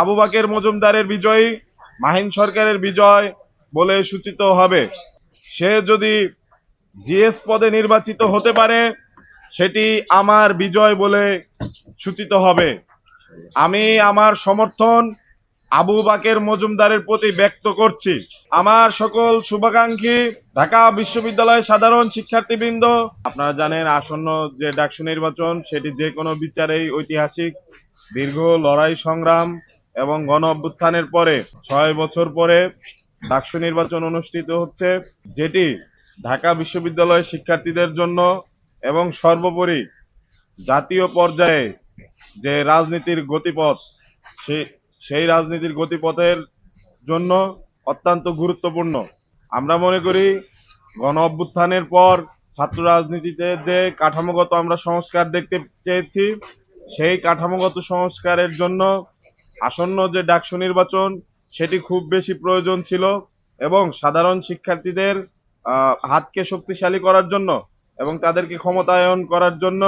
আবু বাকের মজুমদারের বিজয়ী মাহিন সরকারের বিজয় বলে সূচিত হবে। সে যদি জিএস পদে নির্বাচিত হতে পারে, সেটি আমার বিজয় বলে সূচিত হবে। আমি আমার সমর্থন আবু বাকের মজুমদারের প্রতি ব্যক্ত করছি। আমার সকল শুভাকাঙ্ক্ষী ঢাকা বিশ্ববিদ্যালয়ের সাধারণ শিক্ষার্থীবৃন্দ, আপনারা জানেন আসন্ন যে ডাকসু নির্বাচন সেটি যে কোনো বিচারেই ঐতিহাসিক। দীর্ঘ লড়াই সংগ্রাম এবং গণ অভ্যুত্থানের পরে ৬ বছর পরে ডাকসু নির্বাচন অনুষ্ঠিত হচ্ছে, যেটি ঢাকা বিশ্ববিদ্যালয়ের শিক্ষার্থীদের জন্য এবং সর্বোপরি জাতীয় পর্যায়ে যে রাজনীতির গতিপথ, সেই রাজনীতির গতিপথের জন্য অত্যন্ত গুরুত্বপূর্ণ। আমরা মনে করি গণ অভ্যুত্থানের পর ছাত্র রাজনীতিতে যে কাঠামোগত আমরা সংস্কার দেখতে চেয়েছি, সেই কাঠামোগত সংস্কারের জন্য আসন্ন যে ডাকসু নির্বাচন সেটি খুব বেশি প্রয়োজন ছিল এবং সাধারণ শিক্ষার্থীদের হাতকে শক্তিশালী করার জন্য এবং তাদেরকে ক্ষমতায়ন করার জন্য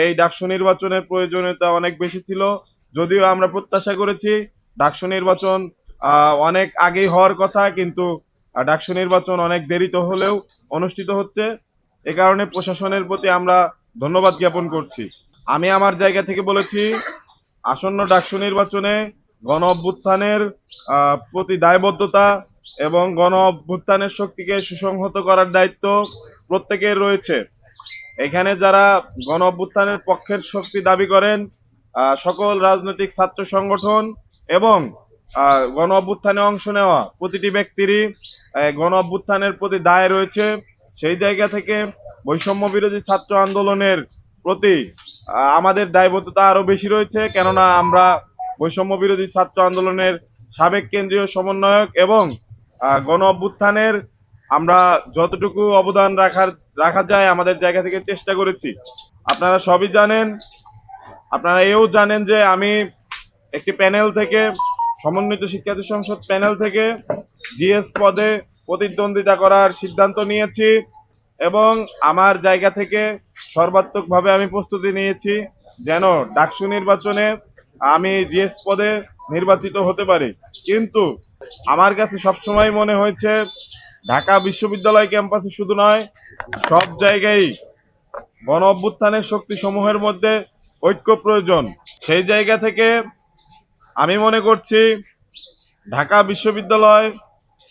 এই ডাকসু নির্বাচনের প্রয়োজনীয়তা অনেক বেশি ছিল। যদিও আমরা প্রত্যাশা করেছি ডাকসু নির্বাচন অনেক আগেই হওয়ার কথা, কিন্তু ডাকসু নির্বাচন অনেক দেরিতে হলেও অনুষ্ঠিত হচ্ছে। এ কারণে প্রশাসনের প্রতি আমরা ধন্যবাদ জ্ঞাপন করছি। আমি আমার জায়গা থেকে বলেছি, আসন্ন ডাকসু নির্বাচনে গণ অভ্যুত্থানের প্রতি দায়বদ্ধতা এবং গণ অভ্যুত্থানের শক্তিকে সুসংহত করার দায়িত্ব প্রত্যেকের রয়েছে। এখানে যারা গণ অভ্যুত্থানের পক্ষের শক্তি দাবি করেন, সকল রাজনৈতিক ছাত্র সংগঠন এবং গণ অভ্যুত্থানে অংশ নেওয়া প্রতিটি ব্যক্তিরই গণ অভ্যুত্থানের প্রতি দায় রয়েছে। সেই জায়গা থেকে বৈষম্য বিরোধী ছাত্র আন্দোলনের প্রতি আমাদের দায়বদ্ধতা আরো বেশি রয়েছে, কেননা আমরা বৈষম্য বিরোধী ছাত্র আন্দোলনের সাবেক কেন্দ্রীয় সমন্বয়ক এবং গণ অভ্যুত্থানের আমরা যতটুকু অবদান রাখা যায় আমাদের জায়গা থেকে চেষ্টা করেছি। আপনারা সবই জানেন, আপনারা এও জানেন যে আমি একটি প্যানেল থেকে, সমন্বিত শিক্ষার্থী সংসদ প্যানেল থেকে জিএস পদে প্রতিদ্বন্দ্বিতা করার সিদ্ধান্ত নিয়েছি এবং আমার জায়গা থেকে সর্বাত্মকভাবে আমি প্রস্তুতি নিয়েছি যেন ডাকসু নির্বাচনে আমি জিএস পদে নির্বাচিত হতে পারি। কিন্তু আমার কাছে সবসময় মনে হয়েছে ঢাকা বিশ্ববিদ্যালয় ক্যাম্পাসে শুধু নয়, সব জায়গায় গণ অভ্যুত্থানের শক্তি সমূহের মধ্যে ঐক্য প্রয়োজন। সেই জায়গা থেকে আমি মনে করছি ঢাকা বিশ্ববিদ্যালয়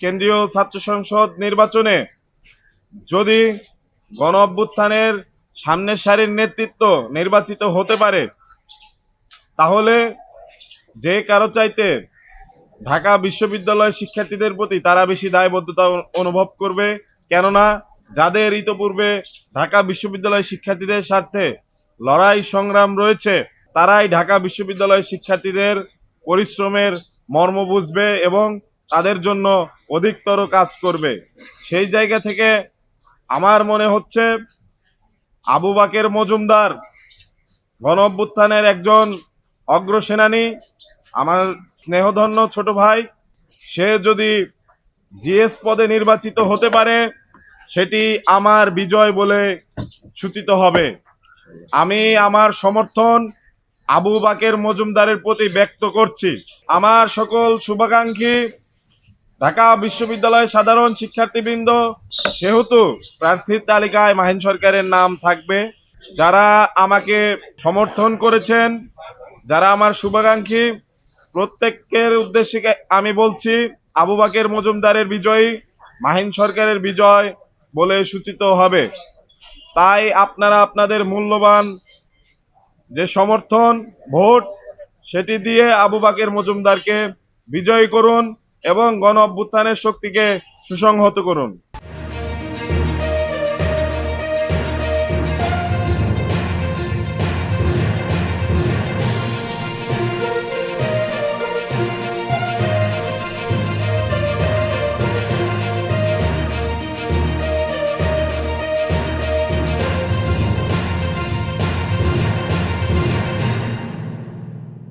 কেন্দ্রীয় ছাত্র সংসদ নির্বাচনে যদি গণ অভ্যুত্থানের সামনের সারির নেতৃত্ব নির্বাচিত হতে পারে, তাহলে যে কারো চাইতে ঢাকা বিশ্ববিদ্যালয় শিক্ষার্থীদের প্রতি তারা বেশি দায়বদ্ধতা অনুভব করবে। কেননা যাদের ইতোপূর্বে ঢাকা বিশ্ববিদ্যালয় শিক্ষার্থীদের স্বার্থে লড়াই সংগ্রাম রয়েছে, তারাই ঢাকা বিশ্ববিদ্যালয় শিক্ষার্থীদের পরিশ্রমের মর্ম বুঝবে এবং তাদের জন্য অধিকতর কাজ করবে। সেই জায়গা থেকে আমার মনে হচ্ছে আবু বাকের মজুমদার গণ অভ্যুত্থানের একজন অগ্রসেনানী, আমার স্নেহধন্য ছোট ভাই, সে যদি জিএস পদে নির্বাচিত হতে পারে সেটি আমার বিজয় বলে সূচিত হবে। আমি আমার সমর্থন আবু বাকের মজুমদারের প্রতি ব্যক্ত করছি। আমার সকল শুভাকাঙ্ক্ষী ঢাকা বিশ্ববিদ্যালয়ের সাধারণ শিক্ষার্থীবৃন্দ, সেহেতু প্রার্থীর তালিকায় মাহিন সরকারের নাম থাকবে। যারা আমাকে সমর্থন করেছেন, যারা আমার শুভাকাঙ্ক্ষী, প্রত্যেকের উদ্দেশ্যে আমি বলছি আবু বাকের মজুমদারের বিজয়ী মাহিন সরকারের বিজয় বলে সূচিত হবে। তাই আপনারা আপনাদের মূল্যবান যে সমর্থন, ভোট, সেটি দিয়ে আবু বাকের মজুমদারকে বিজয়ী করুন এবং গণ অভ্যুত্থানের শক্তিকে সুসংহত করুন।